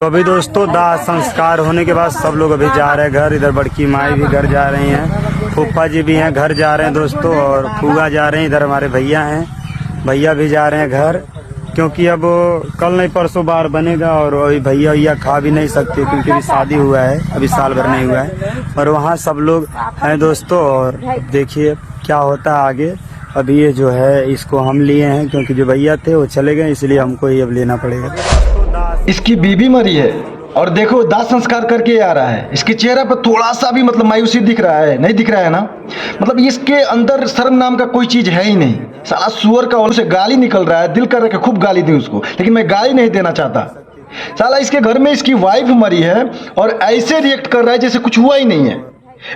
तो अभी दोस्तों दाह संस्कार होने के बाद सब लोग अभी जा रहे हैं घर। इधर बड़की माई भी घर जा रही हैं, फूफा जी भी हैं घर जा रहे हैं दोस्तों, और फूगा जा रहे हैं। इधर हमारे भैया हैं, भैया भी जा रहे हैं घर, क्योंकि अब कल नहीं परसों बार बनेगा और अभी भैया खा भी नहीं सकते क्योंकि अभी शादी हुआ है, अभी साल भर नहीं हुआ है। और वहाँ सब लोग हैं दोस्तों, और देखिए क्या होता है आगे। अभी ये जो है इसको हम लिए हैं क्योंकि जो भैया थे वो चले गए, इसलिए हमको ये अब लेना पड़ेगा। इसकी बीबी मरी है और देखो दाह संस्कार करके आ रहा है। इसके चेहरे पर थोड़ा सा भी मतलब मायूसी दिख रहा है? नहीं दिख रहा है ना। मतलब इसके अंदर शर्म नाम का कोई चीज है ही नहीं। साला सुअर का उनसे गाली निकल रहा है, दिल कर रहा है कि खूब गाली दी उसको, लेकिन मैं गाली नहीं देना चाहता। साला इसके घर में इसकी वाइफ मरी है और ऐसे रिएक्ट कर रहा है जैसे कुछ हुआ ही नहीं है।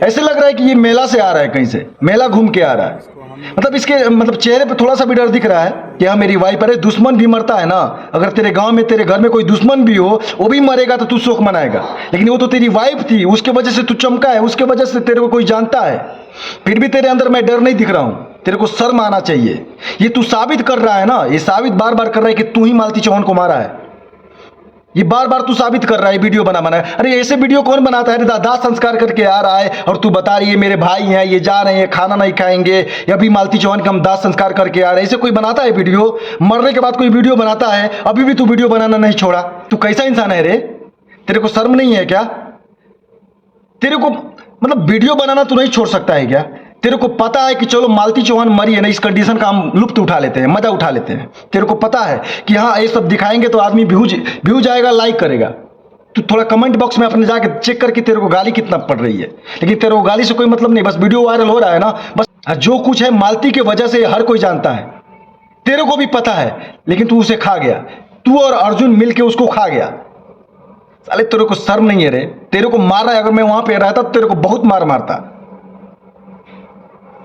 ऐसे लग रहा है कि ये मेला से आ रहा है, कहीं से मेला घूम के आ रहा है। मतलब इसके चेहरे पे थोड़ा सा भी डर दिख रहा है कि हाँ मेरी वाइफ। अरे दुश्मन भी मरता है ना, अगर तेरे गांव में तेरे घर में कोई दुश्मन भी हो वो भी मरेगा तो तू शोक मनाएगा, लेकिन वो तो तेरी वाइफ थी, उसके वजह से तू चमका है, उसके वजह से तेरे को कोई जानता है, फिर भी तेरे अंदर मैं डर नहीं दिख रहा हूं। तेरे को शर्म आना चाहिए। ये तू साबित कर रहा है ना, ये साबित बार बार कर रहा है कि तू ही मालती चौहान को मारा है। ये बार बार तू साबित कर रहा है, वीडियो बना। अरे ऐसे वीडियो कौन बनाता है? दाह संस्कार करके आ रहा है और तू बता रही है मेरे भाई हैं, ये जा रहे हैं, खाना नहीं खाएंगे, या भी मालती चौहान का हम दाह संस्कार करके आ रहे हैं। ऐसे कोई बनाता है वीडियो? मरने के बाद कोई वीडियो बनाता है? अभी भी तू वीडियो बनाना नहीं छोड़ा। तू कैसा इंसान है रे? तेरे को शर्म नहीं है क्या? तेरे को मतलब वीडियो बनाना तू नहीं छोड़ सकता है क्या? तेरे को पता है कि चलो मालती चौहान मरी है ना, इस कंडीशन का हम लुत्फ उठा लेते हैं, मजा उठा लेते हैं। तेरे को पता है कि हाँ ये सब दिखाएंगे तो आदमी व्यूज आएगा, लाइक करेगा। तू थोड़ा कमेंट बॉक्स में अपने जाके चेक करके तेरे को गाली कितना पड़ रही है, लेकिन तेरे को गाली से कोई मतलब नहीं, बस वीडियो वायरल हो रहा है ना। बस जो कुछ है मालती की वजह से हर कोई जानता है, तेरे को भी पता है, लेकिन तू उसे खा गया। तू और अर्जुन मिलके उसको खा गया। साले तेरे को शर्म नहीं है रे? तेरे को मार रहा है। अगर मैं वहां पे रहता तो तेरे को बहुत मार मारता।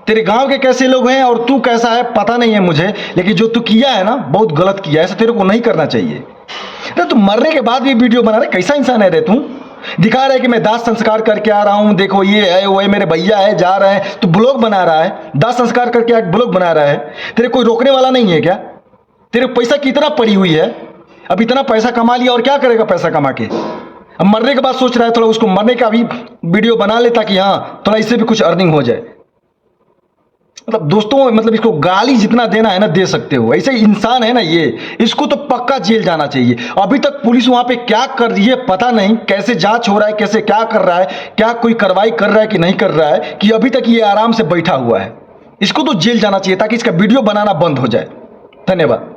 तेरे गांव के कैसे लोग हैं और तू कैसा है पता नहीं है मुझे, लेकिन जो तू किया है ना बहुत गलत किया है। ऐसा तेरे को नहीं करना चाहिए। तो तू मरने के बाद भी वीडियो बना रहा है, कैसा इंसान है रे तू? दिखा रहा है कि मैं दाह संस्कार करके आ रहा हूं, देखो ये है वो है, मेरे भैया है, जा रहे हैं। तू ब्लॉग बना रहा है, दाह संस्कार करके एक ब्लॉग बना रहा है। तेरे कोई रोकने वाला नहीं है क्या? तेरे पैसा कितना पड़ी हुई है? अब इतना पैसा कमा लिया और क्या करेगा पैसा कमा के? अब मरने के बाद सोच रहा है थोड़ा उसको मरने का भी वीडियो बना ले ताकि हाँ थोड़ा इससे भी कुछ अर्निंग हो जाए। मतलब दोस्तों मतलब इसको गाली जितना देना है ना दे सकते हो। ऐसे इंसान है ना ये, इसको तो पक्का जेल जाना चाहिए। अभी तक पुलिस वहां पे क्या कर रही है पता नहीं, कैसे जांच हो रहा है, कैसे क्या कर रहा है, क्या कोई कार्रवाई कर रहा है कि नहीं कर रहा है, कि अभी तक ये आराम से बैठा हुआ है। इसको तो जेल जाना चाहिए ताकि इसका वीडियो बनाना बंद हो जाए। धन्यवाद।